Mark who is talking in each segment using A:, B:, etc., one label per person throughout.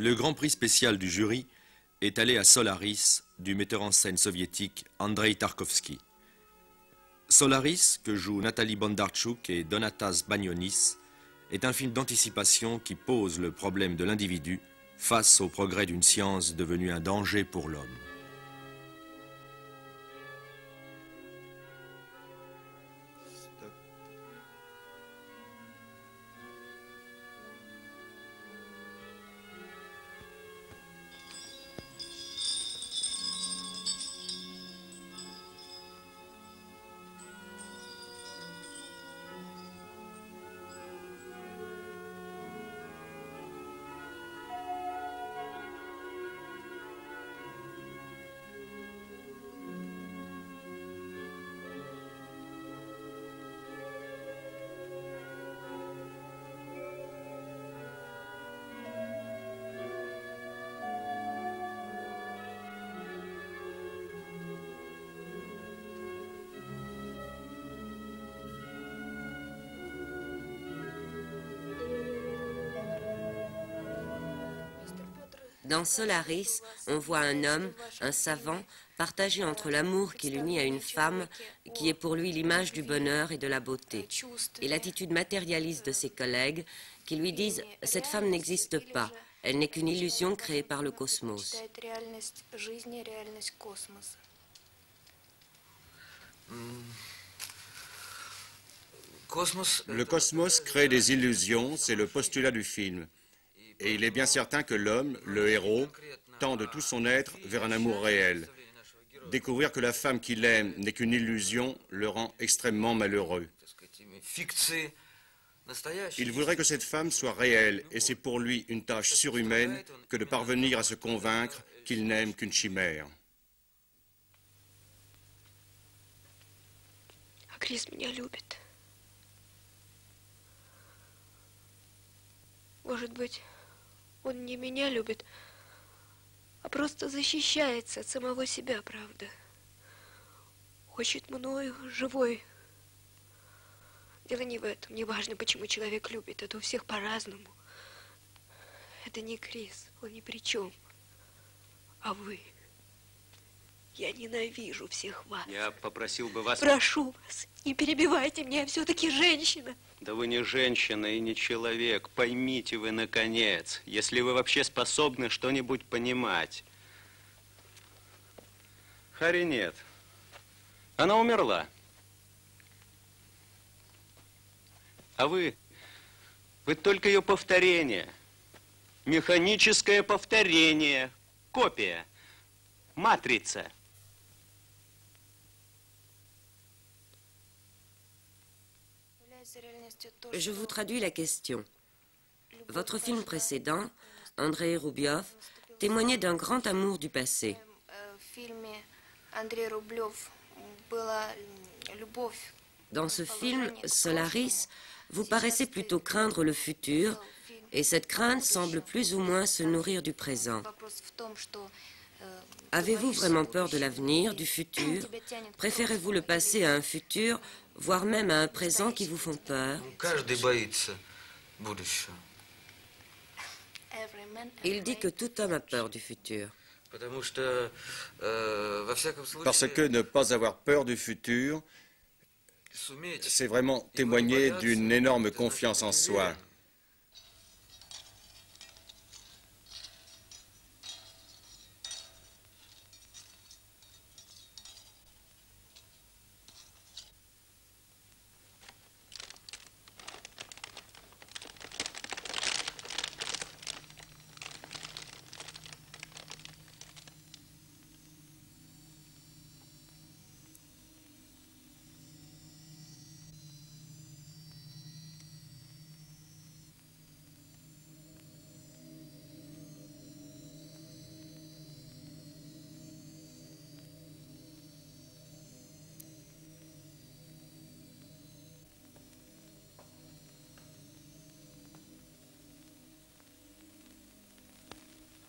A: Le grand prix spécial du jury est allé à Solaris du metteur en scène soviétique Andrei Tarkovsky. Solaris, que jouent Nathalie Bondarchuk et Donatas Banionis, est un film d'anticipation qui pose le problème de l'individu face au progrès d'une science devenue un danger pour l'homme.
B: Dans Solaris, on voit un homme, un savant, partagé entre l'amour qui l'unit à une femme, qui est pour lui l'image du bonheur et de la beauté, et l'attitude matérialiste de ses collègues, qui lui disent « cette femme n'existe pas, elle n'est qu'une illusion créée par le cosmos ».
C: Le cosmos crée des illusions, c'est le postulat du film. Et il est bien certain que l'homme, le héros, tend de tout son être vers un amour réel. Découvrir que la femme qu'il aime n'est qu'une illusion le rend extrêmement malheureux. Il voudrait que cette femme soit réelle, et c'est pour lui une tâche surhumaine que de parvenir à se convaincre qu'il n'aime qu'une chimère.
D: Крис меня любит. Может быть, он не меня любит, а просто защищается от самого себя, правда. Хочет мною живой. Дело не в этом. Не важно, почему человек любит. Это у всех по-разному. Это не Крис. Он ни при чем. А вы. Я ненавижу всех вас.
E: Я попросил бы вас...
D: Прошу вас, не перебивайте меня. Я все-таки женщина.
E: Да вы не женщина и не человек. Поймите вы, наконец, если вы вообще способны что-нибудь понимать. Хари нет. Она умерла. А вы только ее повторение. Механическое повторение. Копия. Матрица.
B: Je vous traduis la question. Votre film précédent, Andrei Roubiov, témoignait d'un grand amour du passé. Dans ce film, Solaris, vous paraissez plutôt craindre le futur, et cette crainte semble plus ou moins se nourrir du présent. Avez-vous vraiment peur de l'avenir, du futur? Préférez-vous le passé à un futur, voire même à un présent qui vous font peur? Il dit que tout homme a peur du futur.
C: Parce que ne pas avoir peur du futur, c'est vraiment témoigner d'une énorme confiance en soi.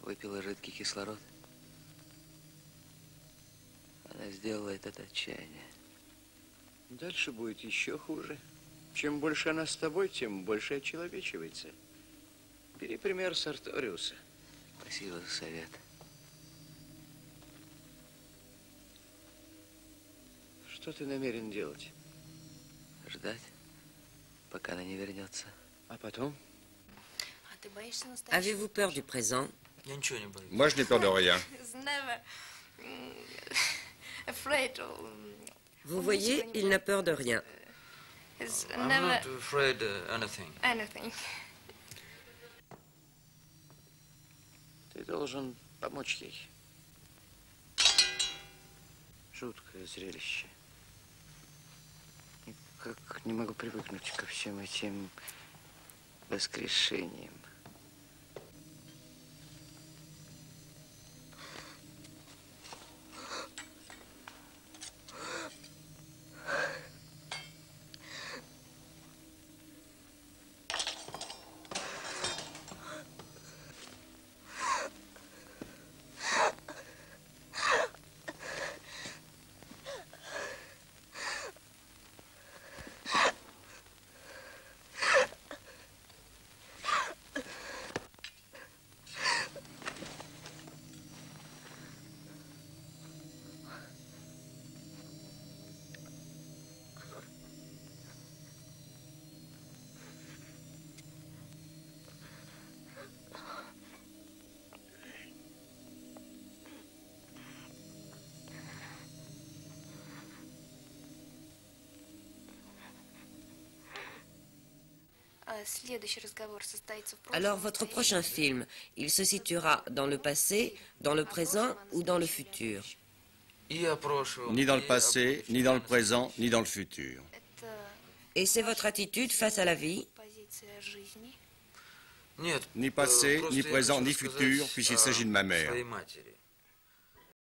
F: Выпила жидкий кислород. Она сделала это от отчаяния.
G: Дальше будет еще хуже. Чем больше она с тобой, тем больше очеловечивается. Бери пример с Арториуса.
F: Спасибо за совет.
G: Что ты намерен делать?
F: Ждать, пока она не вернется.
G: А потом?
B: Avez-vous peur du présent?
C: Moi, je n'ai peur de rien.
B: Vous voyez, il n'a peur de rien.
G: Ты должен помочь ей. Жуткое зрелище. Никак не могу привыкнуть ко всем этим воскрешениям.
B: Alors, votre prochain film, il se situera dans le passé, dans le présent ou dans le futur?
C: Ni dans le passé, ni dans le présent, ni dans le futur.
B: Et c'est votre attitude face à la vie?
C: Ni passé, ni présent, ni futur, puisqu'il s'agit de ma mère.